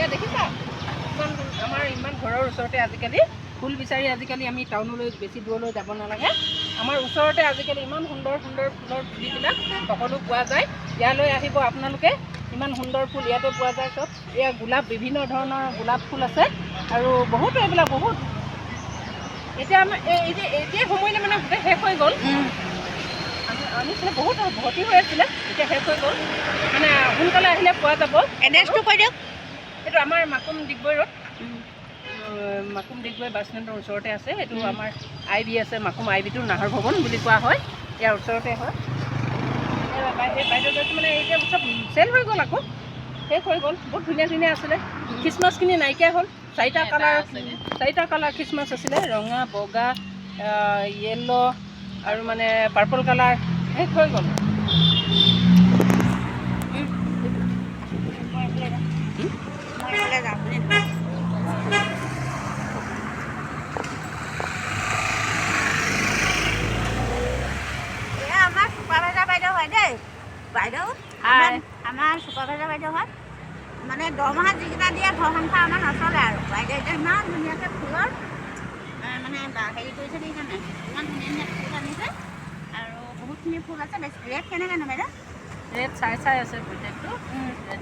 এয়া দেখিছা আমাৰ ইমান ঘৰৰ ওচৰতে আজিকালি ফুল বিচাৰি আজিকালি আমি টাউনলৈ বেছি দূৰলৈ যাব নালাগে। আমাৰ ওচৰতে আজিকালি ইমান সুন্দৰ সুন্দৰ ফুলৰ পুলিবিলাক সকলো পোৱা যায়। ইয়ালৈ আহিব আপোনালোকে, ইমান সুন্দৰ ফুল ইয়াতে পোৱা যায় চব। এয়া গোলাপ, বিভিন্ন ধৰণৰ গোলাপ ফুল আছে আৰু বহুতো এইবিলাক বহুত। এতিয়া আমাৰ এতিয়া সময়লৈ মানে গোটেই শেষ হৈ গ'ল। আনিছিলে বহুত ভৰ্তি হৈ আছিলে, এতিয়া শেষ হৈ গ'ল। মানে সোনকালে আহিলে পোৱা যাব। এড্ৰেছটো কৈ দিয়ক। এইটো আমাৰ মাকুম ডিগবৈ ৰোড, মাকুম ডিগবৈ বাছ ষ্টেণ্ডৰ ওচৰতে আছে। এইটো আমাৰ আই বি আছে, মাকুম আই বিটো নাহৰ ভৱন বুলি কোৱা হয়। ইয়াৰ ওচৰতে হয়। বাইদেউ মানে এতিয়া চব চেল হৈ গ'ল, আকৌ শেষ হৈ গ'ল। বহুত ধুনীয়া ধুনীয়া আছিলে। খ্ৰীষ্টমাছখিনি নাইকিয়া হ'ল। চাৰিটা কালাৰ খ্ৰীষ্টমাছ আছিলে, ৰঙা, বগা, য়েল্ল' আৰু মানে পাৰ্পল কালাৰ। শেষ হৈ গ'ল। আমাৰ চুপাৰভাইজাৰ বাইদেউ হয় দেই। বাইদেউ আমাৰ চুপাৰভাইজাৰ বাইদেউ হয়। মানে দৰমহা যিকেইটা দিয়ে ঘৰ সংসাৰ আমাৰ নচলে আৰু। বাইদেউ এতিয়া ইমান ধুনীয়াকৈ ফুলৰ মানে হেৰি কৰিছে সেইকাৰণে ইমান ধুনীয়া ধুনীয়া ফুল আনিছে আৰু বহুতখিনি ফুল আছে। ৰেট কেনেকৈনো বাইদেউ? ৰেট চাই আছে প্ৰত্যেকটো।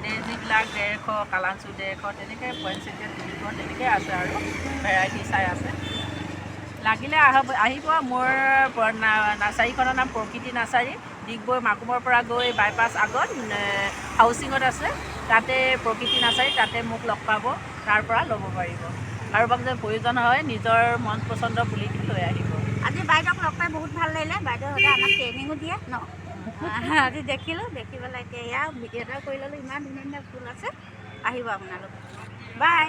ডেইজিবিলাক 150, কালাঞ্চু 150, তেনেকৈ পইণ্টচেটিয়া 300, তেনেকৈ আছে আৰু ভেৰাইটি চাই আছে। লাগিলে আহিব। মোৰ নাৰ্চাৰীখনৰ নাম প্ৰকৃতি নাৰ্চাৰী। ডিগবৈ মাকুমৰ পৰা গৈ বাইপাছ আগত হাউচিঙত আছে, তাতে প্ৰকৃতি নাৰ্চাৰী, তাতে মোক লগ পাব, তাৰ পৰা ল'ব পাৰিব। কাৰোবাক যদি প্ৰয়োজন হয় নিজৰ মন পচন্দৰ পুলিখিনি লৈ আহিব। আজি বাইদেউক লগ পাই বহুত ভাল লাগিলে। বাইদেউহঁতে আমাক ট্ৰেইনিঙো দিয়ে ন। আজি দেখি পেলাই এতিয়া এয়া ভিডিঅ' এটা কৰি ল'লোঁ। ইমান ধুনীয়া ধুনীয়া ফুল আছে, আহিব আপোনালোক। বাই।